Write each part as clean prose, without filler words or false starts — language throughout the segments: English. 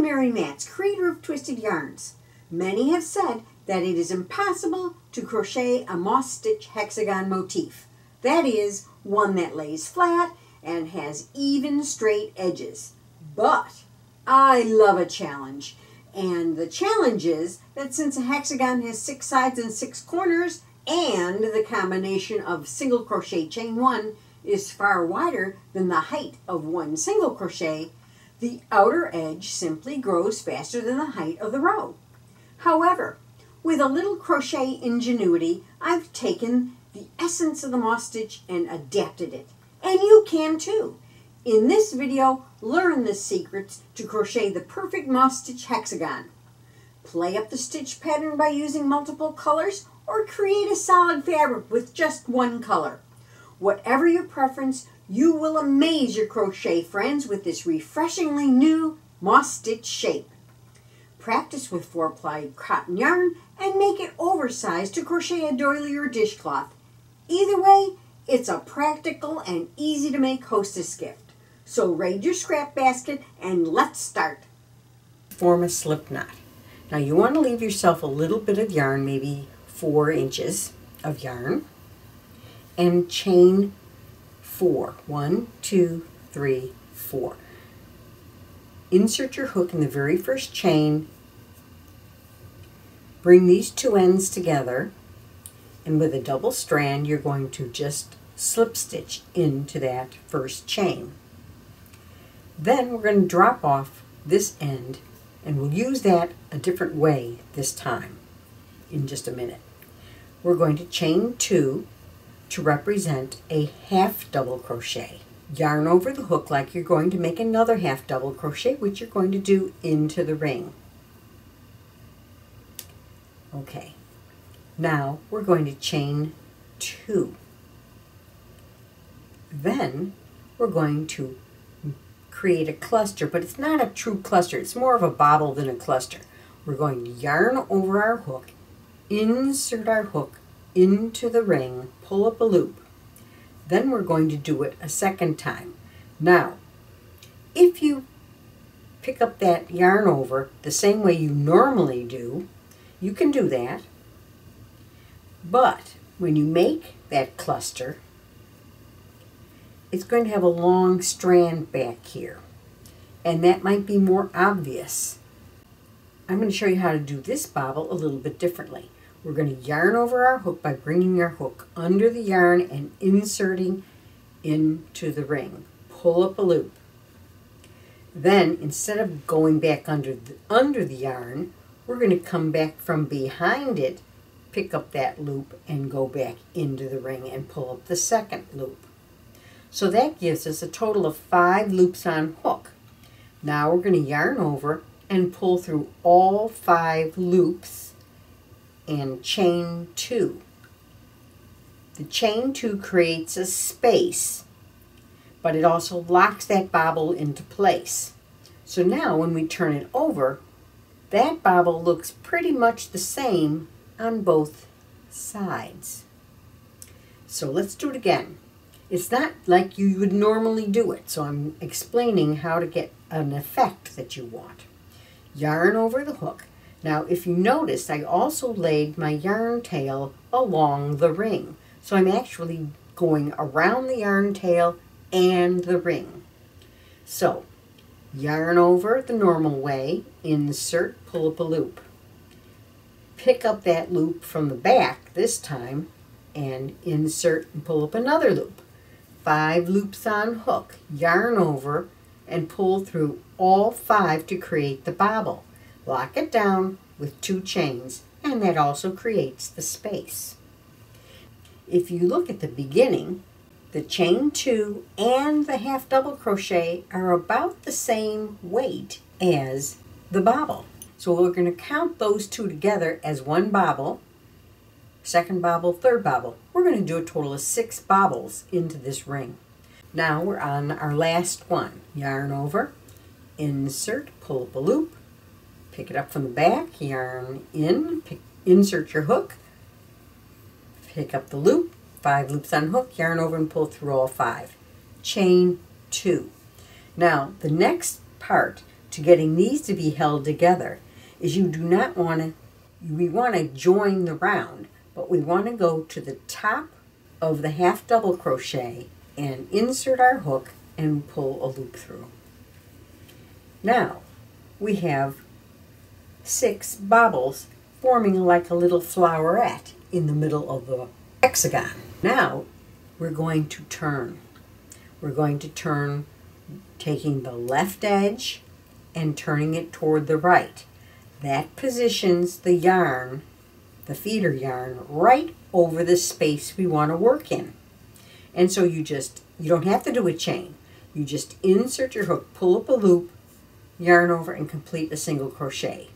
Mary Matz, creator of Twisted Yarns. Many have said that it is impossible to crochet a Moss Stitch Hexagon motif. That is, one that lays flat and has even straight edges. But I love a challenge. And the challenge is that since a hexagon has 6 sides and 6 corners, and the combination of single crochet chain 1 is far wider than the height of one single crochet, the outer edge simply grows faster than the height of the row. However, with a little crochet ingenuity, I've taken the essence of the Moss Stitch and adapted it. And you can too. In this video, learn the secrets to crochet the perfect Moss Stitch hexagon. Play up the stitch pattern by using multiple colors, or create a solid fabric with just one color. Whatever your preference, you will amaze your crochet friends with this refreshingly new Moss Stitch shape. Practice with 4-ply cotton yarn and make it oversized to crochet a doily or dishcloth. Either way, it's a practical and easy to make hostess gift. So raid your scrap basket and let's start. Form a slip knot. Now you want to leave yourself a little bit of yarn, maybe 4 inches of yarn, and chain 4. 1, 2, 3, 4. Insert your hook in the very first chain. Bring these 2 ends together, and with a double strand you're going to just slip stitch into that first chain. Then we're going to drop off this end, and we'll use that a different way this time in just a minute. We're going to chain 2 to represent a half double crochet. Yarn over the hook like you're going to make another half double crochet, which you're going to do into the ring. Okay, now we're going to chain 2. Then we're going to create a cluster, but it's not a true cluster. It's more of a bobble than a cluster. We're going to yarn over our hook, insert our hook into the ring, pull up a loop. Then we're going to do it a second time. Now, if you pick up that yarn over the same way you normally do, you can do that. But when you make that cluster, it's going to have a long strand back here, and that might be more obvious. I'm going to show you how to do this bobble a little bit differently. We're going to yarn over our hook by bringing our hook under the yarn and inserting into the ring. Pull up a loop. Then, instead of going back under the yarn, we're going to come back from behind it, pick up that loop, and go back into the ring and pull up the second loop. So that gives us a total of 5 loops on hook. Now we're going to yarn over and pull through all 5 loops and chain 2. The chain 2 creates a space, but it also locks that bobble into place. So now when we turn it over, that bobble looks pretty much the same on both sides. So let's do it again. It's not like you would normally do it, so I'm explaining how to get an effect that you want. Yarn over the hook. Now, if you notice, I also laid my yarn tail along the ring. So I'm actually going around the yarn tail and the ring. So, yarn over the normal way, insert, pull up a loop. Pick up that loop from the back this time, and insert and pull up another loop. 5 loops on hook, yarn over, and pull through all 5 to create the bobble. Lock it down with 2 chains, and that also creates the space. If you look at the beginning, the chain 2 and the half double crochet are about the same weight as the bobble. So we're going to count those 2 together as 1 bobble, second bobble, third bobble. We're going to do a total of 6 bobbles into this ring. Now we're on our last one. Yarn over, insert, pull up a loop, pick it up from the back, yarn in, insert your hook, pick up the loop, 5 loops on hook, yarn over and pull through all 5. Chain 2. Now the next part to getting these to be held together is you do not want to, we want to join the round, but we want to go to the top of the half double crochet and insert our hook and pull a loop through. Now we have 6 bobbles forming like a little flowerette in the middle of the hexagon. Now we're going to turn. We're going to turn taking the left edge and turning it toward the right. That positions the yarn, the feeder yarn, right over the space we want to work in. And so you don't have to do a chain. You just insert your hook, pull up a loop, yarn over, and complete a single crochet.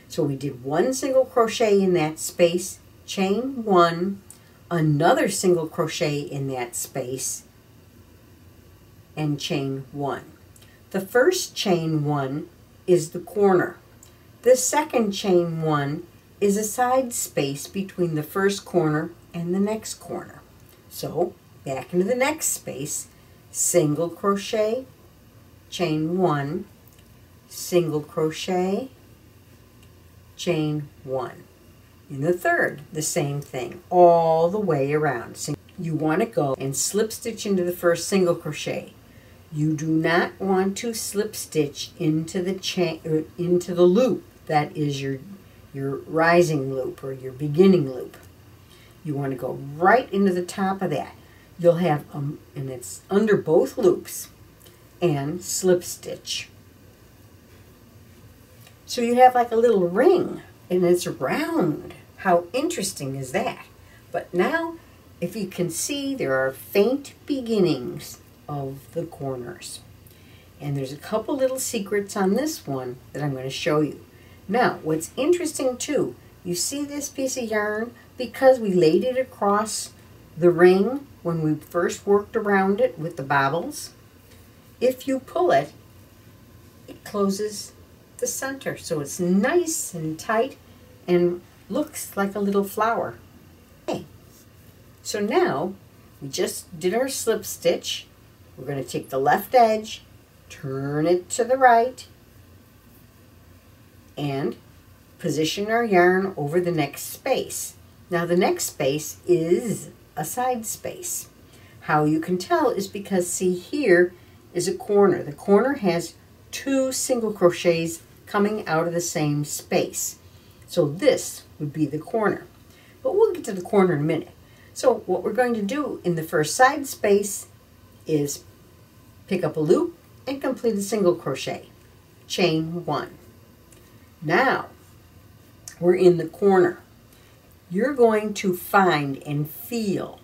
So we did 1 single crochet in that space, chain 1, another single crochet in that space, and chain 1. The first chain 1 is the corner. The second chain 1 is a side space between the first corner and the next corner. So back into the next space, single crochet, chain 1, single crochet, chain 1. In the third, the same thing, all the way around. So you want to go and slip stitch into the first single crochet. You do not want to slip stitch into the chain or into the loop that is your rising loop or your beginning loop. You want to go right into the top of that. You'll have and it's under both loops, and slip stitch. So you have like a little ring, and it's round. How interesting is that? But now, if you can see, there are faint beginnings of the corners. And there's a couple little secrets on this one that I'm going to show you. Now, what's interesting too, you see this piece of yarn, because we laid it across the ring when we first worked around it with the bobbles, if you pull it, it closes the center. So it's nice and tight and looks like a little flower. Okay. So now we just did our slip stitch. We're going to take the left edge, turn it to the right, and position our yarn over the next space. Now the next space is a side space. How you can tell is because, see, here is a corner. The corner has 2 single crochets coming out of the same space. So this would be the corner. But we'll get to the corner in a minute. So what we're going to do in the first side space is pick up a loop and complete a single crochet. Chain 1. Now we're in the corner. You're going to find and feel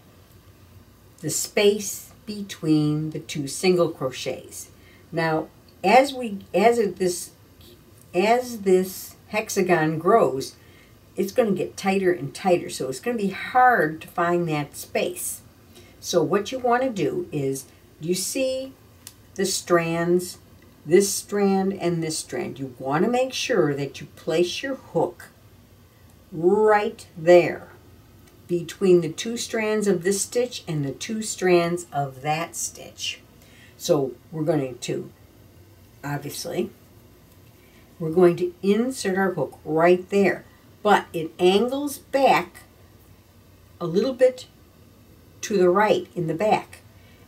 the space between the 2 single crochets. Now, as this hexagon grows, it's going to get tighter and tighter, so it's going to be hard to find that space. So what you want to do is, you see the strands, this strand and this strand. You want to make sure that you place your hook right there between the 2 strands of this stitch and the 2 strands of that stitch. So we're going to, obviously, we're going to insert our hook right there, but it angles back a little bit to the right in the back.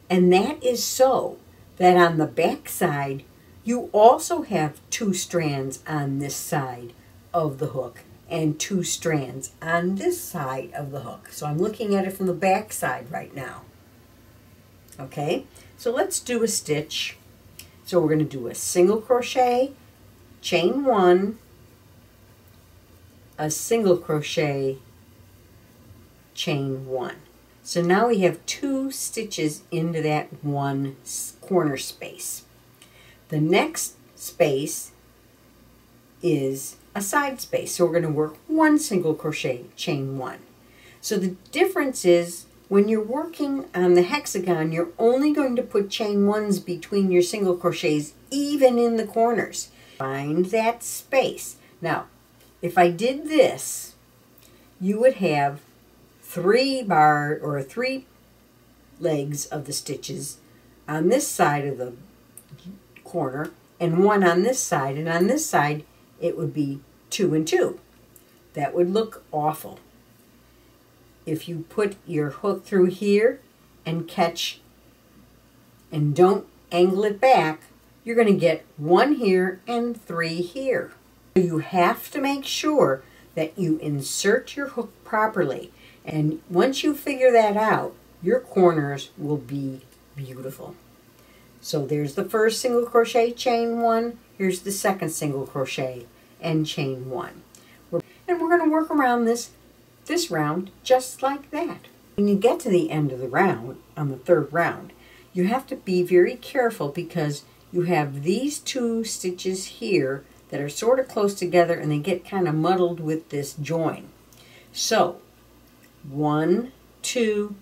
And that is so that on the back side, you also have 2 strands on this side of the hook and 2 strands on this side of the hook. So I'm looking at it from the back side right now. Okay, so let's do a stitch. So we're going to do a single crochet, chain 1, a single crochet, chain 1. So now we have 2 stitches into that 1 corner space. The next space is a side space. So we're going to work 1 single crochet, chain 1. So the difference is, when you're working on the hexagon, you're only going to put chain 1s between your single crochets, even in the corners. Find that space. Now, if I did this, you would have 3 legs of the stitches on this side of the corner and 1 on this side, and on this side it would be 2 and 2. That would look awful. If you put your hook through here and catch and don't angle it back, you're going to get 1 here and 3 here. You have to make sure that you insert your hook properly, and once you figure that out, your corners will be beautiful. So there's the first single crochet, chain 1, here's the second single crochet and chain 1. And we're going to work around this round just like that. When you get to the end of the round, on the 3rd round, you have to be very careful because you have these 2 stitches here that are sort of close together and they get kind of muddled with this join. So 1, 2,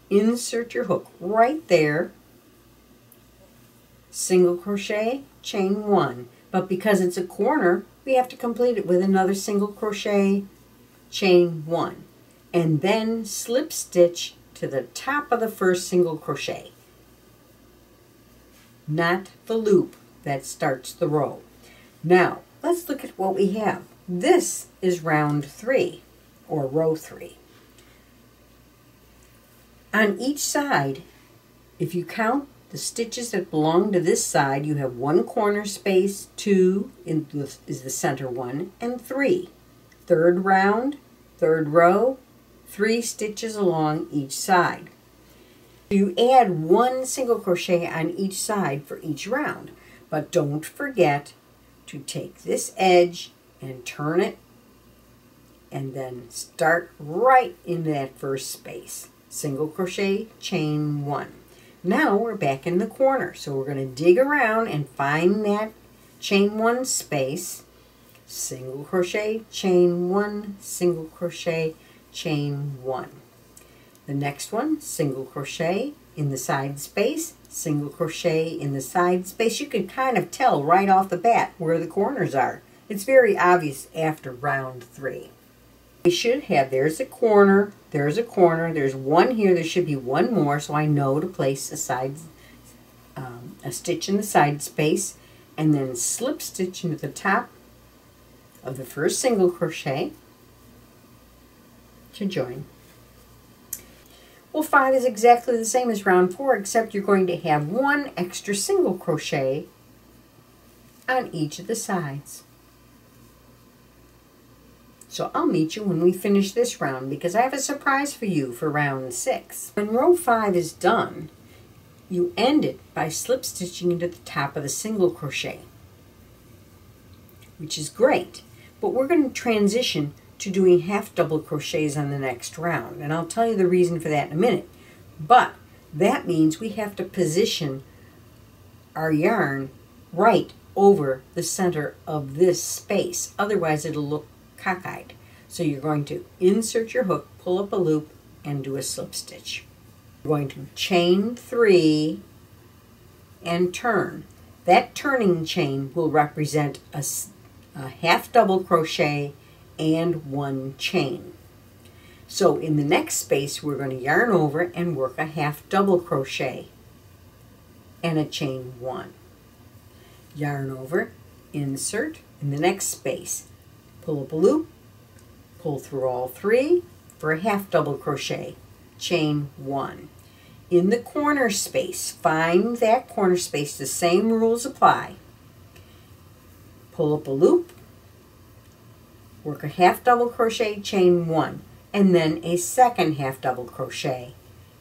insert your hook right there, single crochet, chain 1. But because it's a corner, we have to complete it with another single crochet, chain 1, and then slip stitch to the top of the first single crochet, not the loop that starts the row. Now let's look at what we have. This is round 3 or row 3. On each side, if you count the stitches that belong to this side, you have 1 corner space, 2 is the center one, and 3. 3rd round, 3rd row, 3 stitches along each side. You add 1 single crochet on each side for each round, but don't forget to take this edge and turn it and then start right in that first space. Single crochet, chain 1. Now we're back in the corner, so we're going to dig around and find that chain 1 space, single crochet, chain 1, single crochet, chain 1. The next one, single crochet in the side space, single crochet in the side space. You can kind of tell right off the bat where the corners are. It's very obvious after round 3. We should have, there's a corner, there's 1 here, there should be 1 more, so I know to place a stitch in the side space, and then slip stitch into the top of the first single crochet to join. Well, 5 is exactly the same as round 4, except you're going to have 1 extra single crochet on each of the sides. So I'll meet you when we finish this round because I have a surprise for you for round 6. When row 5 is done, you end it by slip stitching into the top of the single crochet, which is great. But we're going to transition to doing half double crochets on the next round, and I'll tell you the reason for that in a minute. But that means we have to position our yarn right over the center of this space, otherwise it'll look cockeyed. So you're going to insert your hook, pull up a loop, and do a slip stitch. You're going to chain 3 and turn. That turning chain will represent a half double crochet and 1 chain. So in the next space we're going to yarn over and work a half double crochet and a chain 1. Yarn over, insert in the next space, pull up a loop, pull through all 3 for a half double crochet, chain 1. In the corner space, find that corner space, the same rules apply. Pull up a loop, work a half double crochet, chain 1, and then a second half double crochet,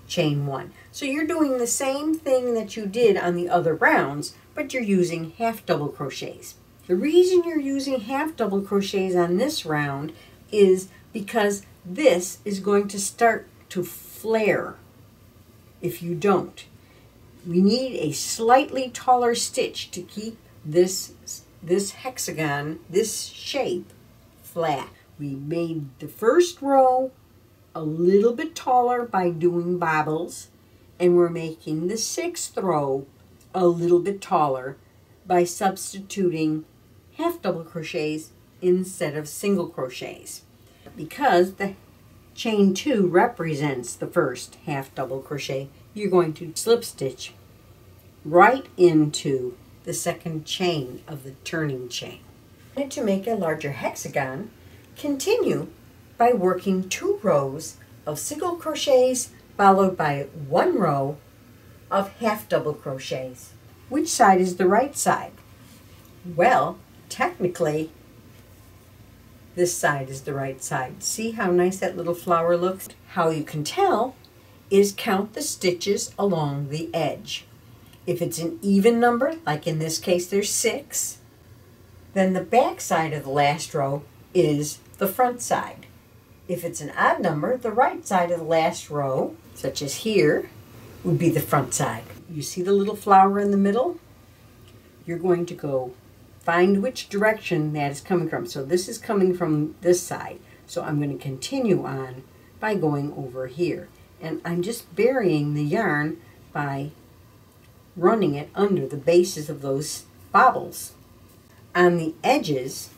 chain 1. So you're doing the same thing that you did on the other rounds, but you're using half double crochets. The reason you're using half double crochets on this round is because this is going to start to flare if you don't. We need a slightly taller stitch to keep this hexagon, this shape, flat. We made the first row a little bit taller by doing bobbles, and we're making the 6th row a little bit taller by substituting half double crochets instead of single crochets. Because the chain 2 represents the first half double crochet, you're going to slip stitch right into the second chain of the turning chain. And to make a larger hexagon, continue by working 2 rows of single crochets followed by 1 row of half double crochets. Which side is the right side? Well, technically, this side is the right side. See how nice that little flower looks? How you can tell is count the stitches along the edge. If it's an even number, like in this case there's 6, then the back side of the last row is the front side. If it's an odd number, the right side of the last row, such as here, would be the front side. You see the little flower in the middle? You're going to go find which direction that is coming from. So this is coming from this side. So I'm going to continue on by going over here. And I'm just burying the yarn by running it under the bases of those bobbles. On the edges,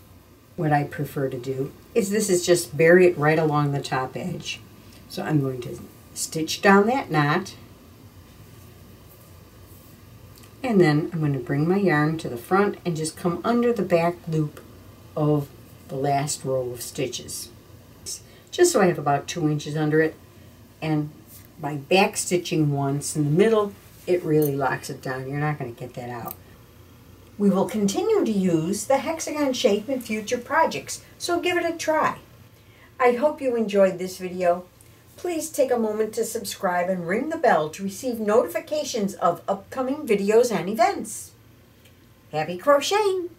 what I prefer to do is this is just bury it right along the top edge. So I'm going to stitch down that knot, and then I'm going to bring my yarn to the front and just come under the back loop of the last row of stitches, just so I have about 2 inches under it. And by back stitching once in the middle, it really locks it down. You're not going to get that out. We will continue to use the hexagon shape in future projects, so give it a try. I hope you enjoyed this video. Please take a moment to subscribe and ring the bell to receive notifications of upcoming videos and events. Happy crocheting!